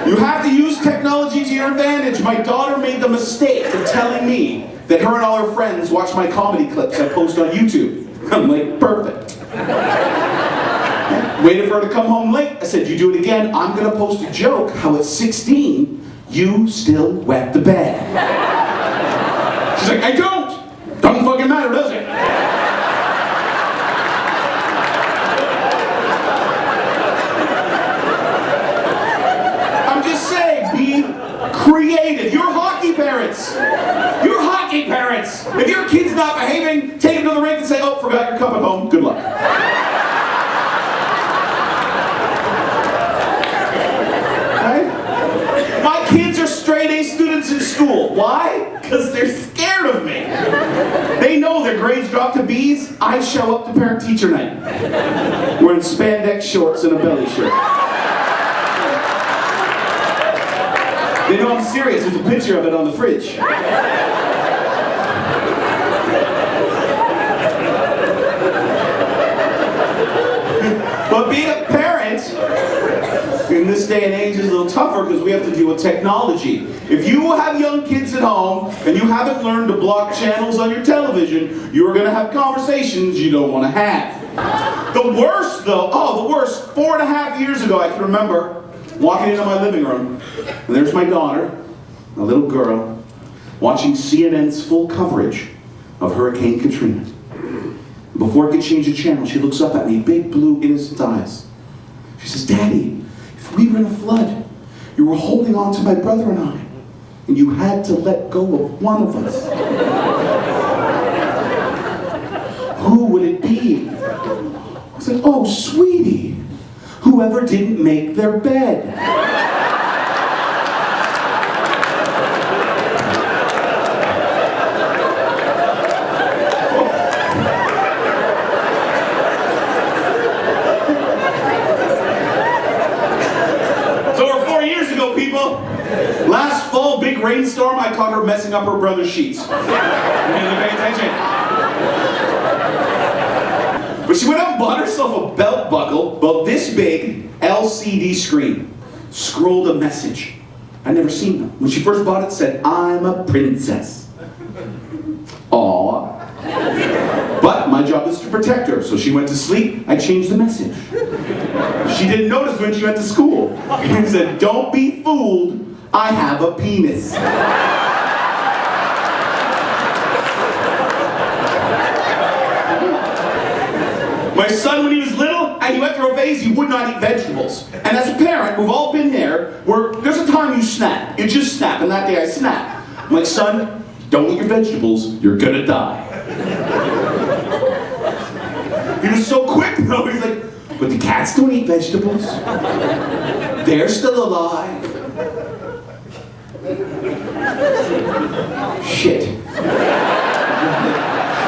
You have to use technology to your advantage. My daughter made the mistake of telling me that her and all her friends watch my comedy clips I post on YouTube. I'm like, perfect. Waited for her to come home late. I said, you do it again, I'm gonna post a joke how at 16, you still wet the bed. She's like, I don't. Doesn't fucking matter, does it? I'm just saying, be creative. You're hockey parents. You're hockey parents. If your kid's not behaving, take him to the rink and say, oh, forgot your cup at home. Good luck. Right? My kids are straight A students in school. Why? Because they're scared of me. They know their grades drop to B's. I show up to parent-teacher night. Wearing spandex shorts and a belly shirt. They know I'm serious. There's a picture of it on the fridge. But being a parent in this day and age is a little tougher because we have to deal with technology. If you have young kids at home and you haven't learned to block channels on your television, you're going to have conversations you don't want to have. The worst, though, the worst, 4.5 years ago, I can remember walking into my living room, and there's my daughter, a little girl, watching CNN's full coverage of Hurricane Katrina. Before I could change the channel, she looks up at me, big blue innocent eyes. She says, Daddy, if we were in a flood, you were holding on to my brother and I, and you had to let go of one of us. Who would it be? I said, oh, sweetie, whoever didn't make their bed. Last fall, big rainstorm, I caught her messing up her brother's sheets. You didn't pay attention. But she went out and bought herself a belt buckle, about this big, LCD screen. Scrolled a message. I'd never seen them. When she first bought it, it said, I'm a princess. Aww. But my job is to protect her, so she went to sleep, I changed the message. She didn't notice when she went to school. He said, don't be fooled, I have a penis. My son, when he was little, he went through a phase he would not eat vegetables. And as a parent, we've all been there, where there's a time you snap. You just snap, and that day I snapped. I'm like, son, don't eat your vegetables, you're gonna die. He was so quick, though, he's like, but the cats don't eat vegetables. They're still alive. Shit.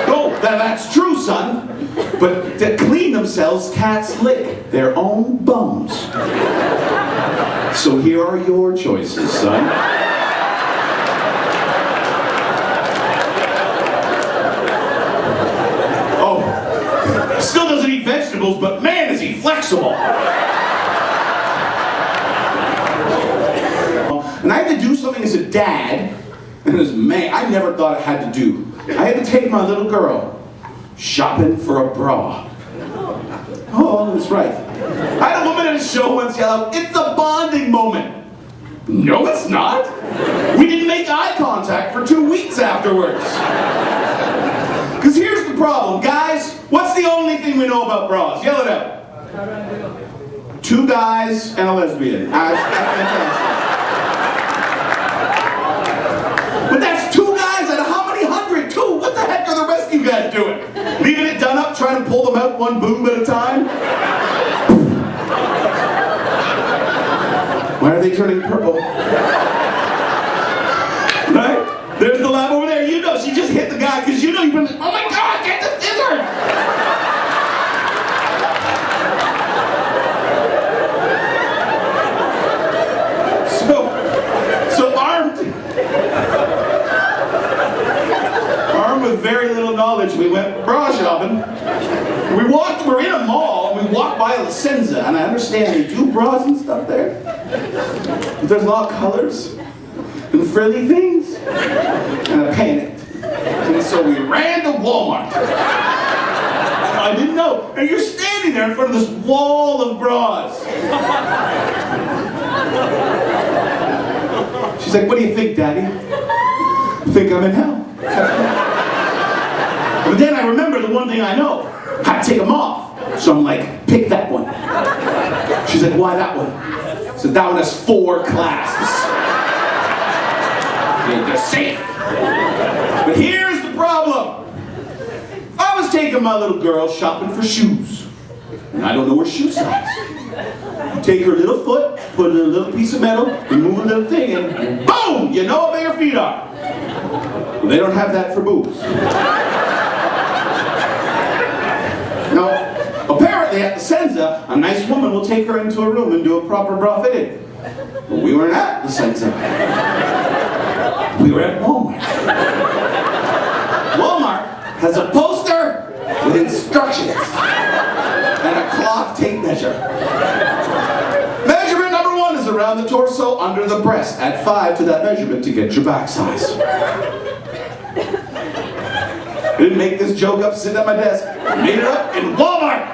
Oh, that's true, son. But to clean themselves, cats lick their own bums. So here are your choices, son. Oh, still doesn't eat vegetables, but man, is he flexible. And I had to do something as a dad, and as man, I never thought I had to do. I had to take my little girl shopping for a bra. Oh, that's right. I had a woman at a show once yell out, it's a bonding moment. No, it's not. We didn't make eye contact for 2 weeks afterwards. Because here's the problem, guys. What's the only thing we know about bras? Yell it out. 2 guys and a lesbian. That's fantastic. But that's 2 guys out of how many hundred? 2. What the heck are the rest of you guys doing? Leaving it done up, trying to pull them out one boob at a time? Why are they turning purple? Right? There's the lab over there. You know, she just hit the guy because you know you've been, oh my God, get the scissors! So armed with very little knowledge, we went bra shopping. We're in a mall, and we walked by aisle of Senza, and I understand they do bras and stuff there. But there's a lot of colors and frilly things. And I panicked. And so we ran to Walmart. I didn't know. And you're standing there in front of this wall of bras. She's like, what do you think, Daddy? I think I'm in hell. But then I remember the one thing I know. I had to take them off. So I'm like, pick that one. She's like, why that one? So that one has 4 clasps. They're safe. But here's the problem. I was taking my little girl shopping for shoes. And I don't know her shoe size. You take her little foot, put in a little piece of metal, remove a little thing, and boom! You know how big her feet are. Well, they don't have that for boobs. Now, apparently at the Senza, a nice woman will take her into a room and do a proper bra fitting. But we weren't at the Senza. We were at Walmart. Walmart has a poster with instructions and a cloth tape measure. Measurement number 1 is around the torso, under the breast. Add 5 to that measurement to get your back size. I didn't make this joke up sitting at my desk. I made it up in Walmart.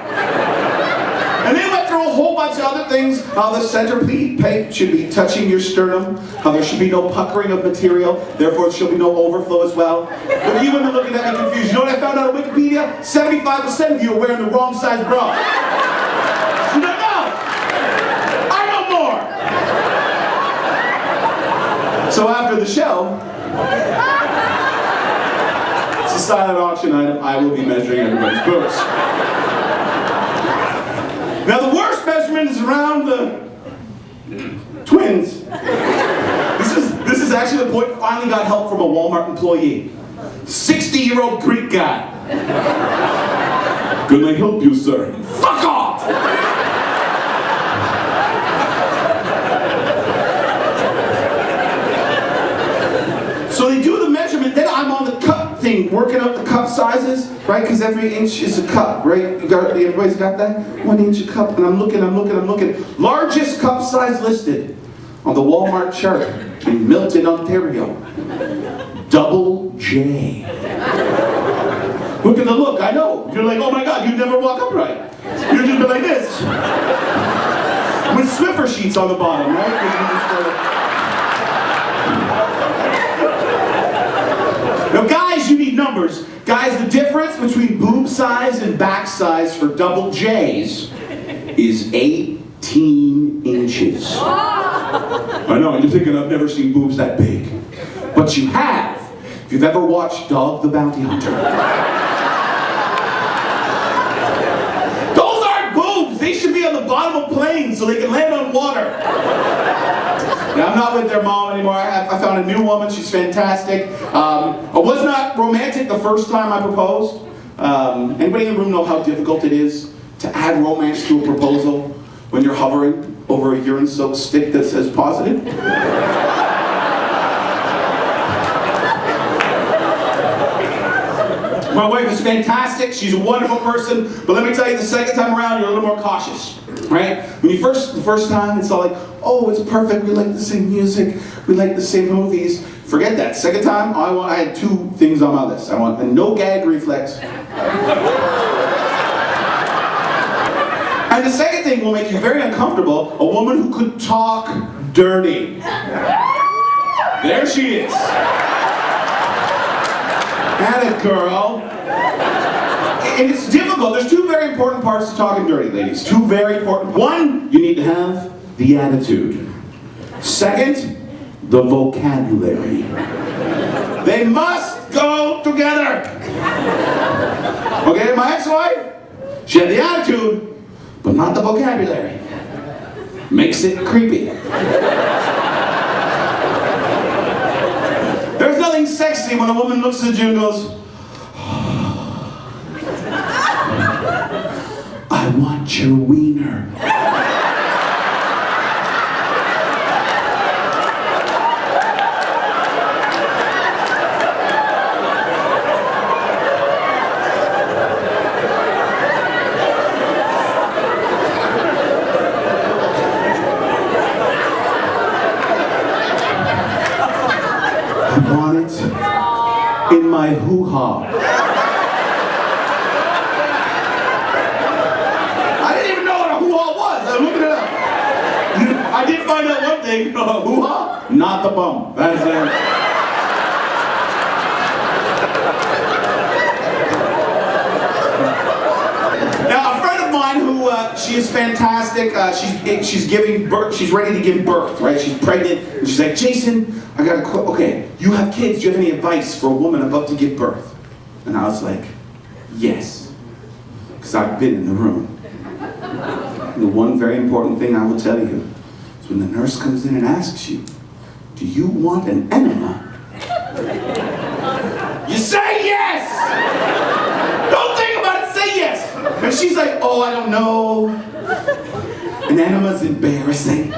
And they went through a whole bunch of other things. How the center plate should be touching your sternum. How there should be no puckering of material. Therefore, there should be no overflow as well. But you women looking at me confused. You know what I found out on Wikipedia? 75% of you are wearing the wrong size bra. You don't know. I know more. So after the show, it's a silent auction item. I will be measuring everybody's boobs. Now the worst measurement is around the twins. This is actually the point. Finally got help from a Walmart employee. 60-year-old Greek guy. Can I help you, sir? Fuck off! So they do the measurement. Then I'm on the cup thing, working out the cup sizes, right? Because every inch is a cup, right? Everybody's got that? 1 inch a cup. And I'm looking. Largest cup size listed on the Walmart chart in Milton, Ontario. Double J. Look at the look, I know. You're like, oh my God, you'd never walk upright. You'd just be like this. With Swiffer sheets on the bottom, right? Now guys, you need numbers. Guys, the difference between boob size and back size for double J's is 18 inches. I know, you're thinking I've never seen boobs that big. But you have, if you've ever watched Dog the Bounty Hunter. Those aren't boobs, they should be on the bottom of planes so they can land on water. Now, I'm not with their mom anymore. I found a new woman. She's fantastic. I was not romantic the first time I proposed. Anybody in the room know how difficult it is to add romance to a proposal when you're hovering over a urine-soaked stick that says positive? My wife is fantastic. She's a wonderful person. But let me tell you, the second time around, you're a little more cautious. Right? When the first time, it's all like, oh, it's perfect. We like the same music. We like the same movies. Forget that. Second time, I had 2 things on my list. I want a no gag reflex. And the second thing will make you very uncomfortable. A woman who could talk dirty. There she is. Atta girl. And it's difficult. There's 2 very important parts to talking dirty, ladies. 2 very important. 1, you need to have the attitude. 2nd, the vocabulary. They must go together. Okay, my ex-wife, she had the attitude, but not the vocabulary. Makes it creepy. There's nothing sexy when a woman looks at you and goes, I want your wiener. in my hoo-ha. I didn't even know what a hoo-ha was. I looked it up. I did find out one thing. Hoo-ha? Not the bum. That's it. Now, a friend of mine who, she is fantastic. She's giving birth. She's ready to give birth, right? She's pregnant. And she's like, Jason, I got to okay, you have kids. Do you have any advice for a woman about to give birth? And I was like, yes. Because I've been in the room. And the one very important thing I will tell you is when the nurse comes in and asks you, do you want an enema? You say yes! Don't think about it, say yes! And she's like, oh, I don't know. An enema's embarrassing.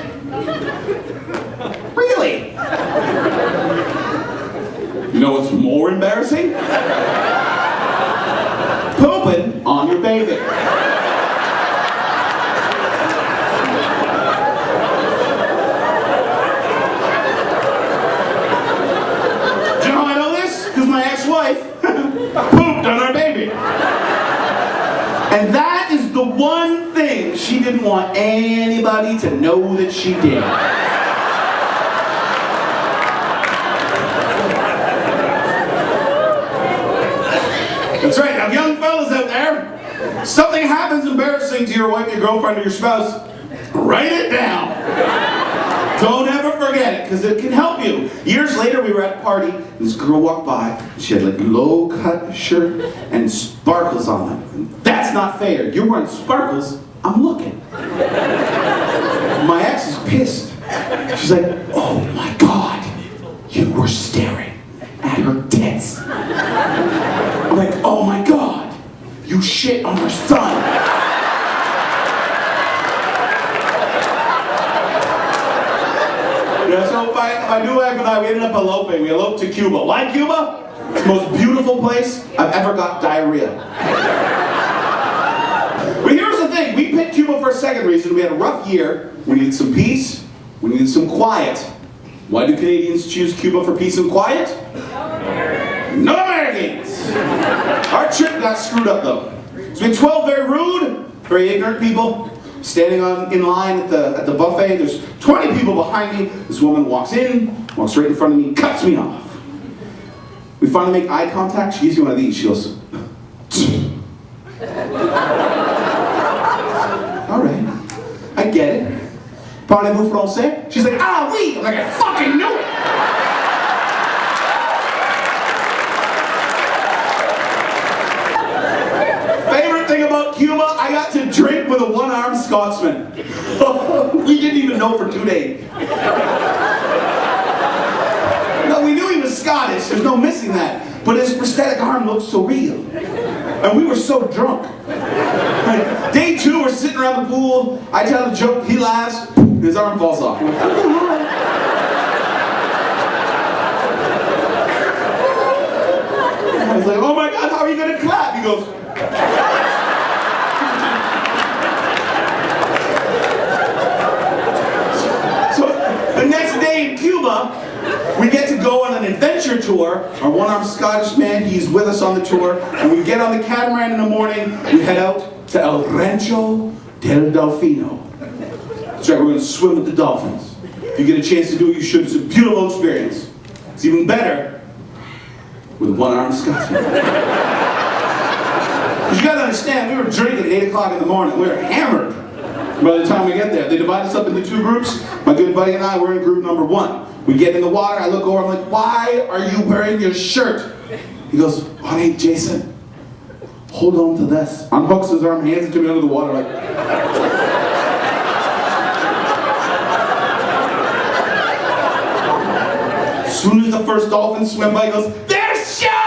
Really? You know what's more embarrassing? Pooping on your baby. Do you know how I know this? Because my ex-wife pooped on our baby. And that is the one thing she didn't want anybody to know that she did. That's right, now young fellas out there, something happens embarrassing to your wife, your girlfriend, or your spouse, write it down. Don't ever forget it, because it can help you. Years later, we were at a party, and this girl walked by, and she had like a low-cut shirt and sparkles on them. And that's not fair. You're wearing sparkles, I'm looking. My ex is pissed. She's like, oh my God, you were staring at her tits. I'm like, oh my God, you shit on her son. Yeah, so my new wife and I, we ended up eloping. We eloped to Cuba. Why Cuba? It's the most beautiful place I've ever got diarrhea. But here's the thing, we picked Cuba for a second reason. We had a rough year. We needed some peace. We needed some quiet. Why do Canadians choose Cuba for peace and quiet? No Americans! Our trip got screwed up though. So we had 12 very rude, very ignorant people standing in line at the buffet. There's 20 people behind me. This woman walks in, walks right in front of me, cuts me off. We finally make eye contact. She gives me one of these. She goes, all right, I get it. Parlez-vous français? She's like, ah oui! I'm like, I fucking knew it! Favorite thing about Cuba, I got to drink with a one-armed Scotsman. We didn't even know for 2 days. No, we knew he was Scottish, there's no missing that. But his prosthetic arm looked so real. And we were so drunk. Like, day 2, we're sitting around the pool, I tell the joke, he laughs, his arm falls off. I was like, oh my God, how are you going to clap? He goes, so the next day in Cuba, we get to go on an adventure tour. Our one-armed Scottish man, he's with us on the tour, and we get on the catamaran in the morning, we head out to El Rancho del Delfino. That's right, we're going to swim with the dolphins. If you get a chance to do it, you should. It's a beautiful experience. It's even better with a one-armed Scotsman. Because you got to understand, we were drinking at 8 o'clock in the morning. We were hammered by the time we get there. They divide us up into 2 groups. My good buddy and I, we're in group number 1. We get in the water, I look over, I'm like, why are you wearing your shirt? He goes, oh, hey, Jason, hold on to this. Unhooks his arm, hands it to me under the water, like... As soon as the first dolphin swam by, he goes, there's sharks!